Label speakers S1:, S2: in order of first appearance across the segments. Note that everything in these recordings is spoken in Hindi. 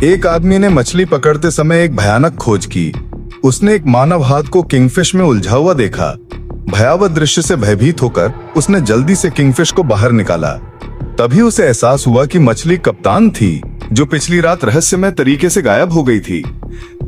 S1: एक आदमी ने मछली पकड़ते समय एक भयानक खोज की। उसने एक मानव हाथ को किंगफिश में उलझा हुआ देखा। भयावह दृश्य से भयभीत होकर उसने जल्दी से किंगफिश को बाहर निकाला। तभी उसे एहसास हुआ कि मछली कप्तान थी, जो पिछली रात रहस्यमय तरीके से गायब हो गई थी।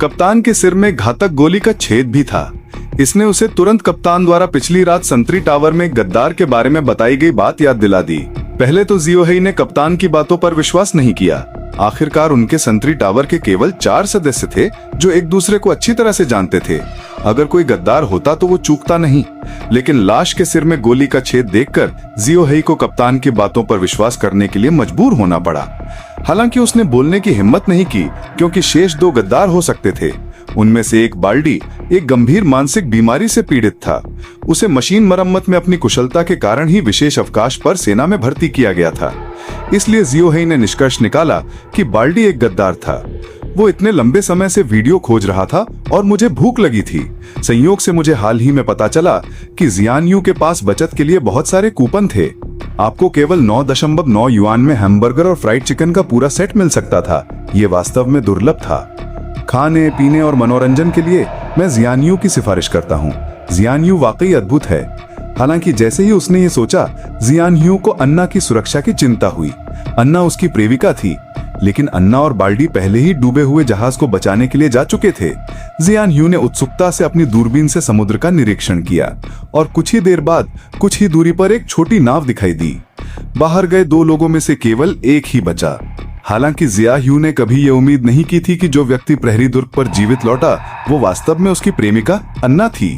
S1: कप्तान के सिर में घातक गोली का छेद भी था। इसने उसे तुरंत कप्तान द्वारा पिछली रात संतरी टावर में गद्दार के बारे में बताई गई बात याद दिला दी। पहले तो जियो हेई ने कप्तान की बातों पर विश्वास नहीं किया। आखिरकार उनके संतरी टावर के केवल 4 सदस्य थे जो एक दूसरे को अच्छी तरह से जानते थे। अगर कोई गद्दार होता तो वो चूकता नहीं, लेकिन लाश के सिर में गोली का छेद देखकर जियो हेई को कप्तान की बातों पर विश्वास करने के लिए मजबूर होना पड़ा। हालांकि उसने बोलने की हिम्मत नहीं की, क्योंकि शेष 2 गद्दार हो सकते थे। उनमें से एक बाल्डी एक गंभीर मानसिक बीमारी से पीड़ित था। उसे मशीन मरम्मत में अपनी कुशलता के कारण ही विशेष अवकाश पर सेना में भर्ती किया गया था। इसलिए जियो हेई ने निष्कर्ष निकाला कि बाल्डी एक गद्दार था। वो इतने लंबे समय से वीडियो खोज रहा था और मुझे भूख लगी थी। संयोग से मुझे हाल ही में पता चला कि जियान यू के पास बचत के लिए बहुत सारे कूपन थे। आपको केवल 9.9 युआन में हैमबर्गर और फ्राइड चिकन का पूरा सेट मिल सकता था। ये वास्तव में दुर्लभ था। खाने पीने और मनोरंजन के लिए मैं जियान यू की सिफारिश करता हूँ। जियान यू वाकई अद्भुत है। हालांकि जैसे ही उसने ये सोचा, जियान यू को अन्ना की सुरक्षा की चिंता हुई। अन्ना उसकी प्रेमिका थी, लेकिन अन्ना और बाल्डी पहले ही डूबे हुए जहाज को बचाने के लिए जा चुके थे। जियान यू ने उत्सुकता से अपनी दूरबीन से समुद्र का निरीक्षण किया और कुछ ही देर बाद कुछ ही दूरी पर एक छोटी नाव दिखाई दी। बाहर गए 2 लोगों में से केवल एक ही बचा। हालांकि जिया ह्यू ने कभी ये उम्मीद नहीं की थी कि जो व्यक्ति प्रहरी दुर्ग पर जीवित लौटा वो वास्तव में उसकी प्रेमिका अन्ना थी।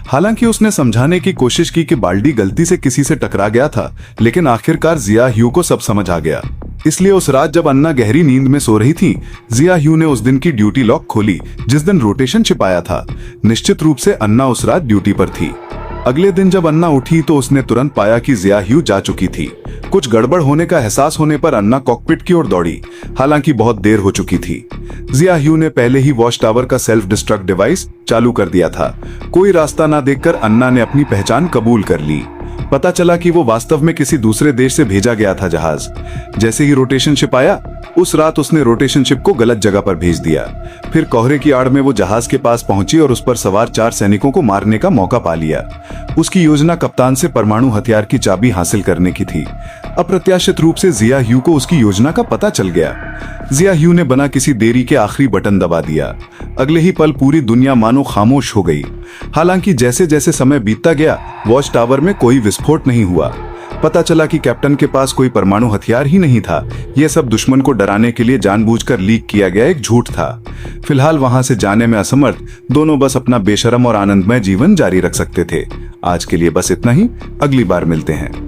S1: हालांकि उसने समझाने की कोशिश की कि बाल्डी गलती से किसी से टकरा गया था, लेकिन आखिरकार जिया ह्यू को सब समझ आ गया। इसलिए उस रात जब अन्ना गहरी नींद में सो रही थी, जिया ह्यू ने उस दिन की ड्यूटी लॉग खोली जिस दिन रोटेशन छिपाया था। निश्चित रूप से अन्ना उस रात ड्यूटी पर थी। अगले दिन जब अन्ना उठी तो उसने तुरंत पाया कि जिया ह्यू जा चुकी थी। कुछ गड़बड़ होने का एहसास होने पर अन्ना कॉकपिट की ओर दौड़ी। हालांकि बहुत देर हो चुकी थी। जिया ह्यू ने पहले ही वॉच टावर का सेल्फ डिस्ट्रक्ट डिवाइस चालू कर दिया था। कोई रास्ता ना देखकर अन्ना ने अपनी पहचान कबूल कर ली। पता चला कि वो वास्तव में किसी दूसरे देश से भेजा गया था जहाज। जैसे ही रोटेशन शिप आया, उस रात उसने रोटेशन शिप को गलत जगह पर भेज दिया। फिर कोहरे की आड़ में वो जहाज के पास पहुंची और उस पर सवार 4 सैनिकों को मारने का मौका पा लिया। उसकी योजना कप्तान से परमाणु हथियार की चाबी हासिल करने की थी। अप्रत्याशित रूप से जिया ह्यू को उसकी योजना का पता चल गया। जिया ह्यू ने बिना किसी देरी के आखिरी बटन दबा दिया। अगले ही पल पूरी दुनिया मानो खामोश हो गई। हालांकि जैसे जैसे समय बीतता गया, वॉच टावर में कोई विस्फोट नहीं हुआ। पता चला कि कैप्टन के पास कोई परमाणु हथियार ही नहीं था। यह सब दुश्मन को डराने के लिए जानबूझकर लीक किया गया एक झूठ था। फिलहाल वहां से जाने में असमर्थ दोनों बस अपना बेशरम और आनंदमय जीवन जारी रख सकते थे। आज के लिए बस इतना ही। अगली बार मिलते हैं।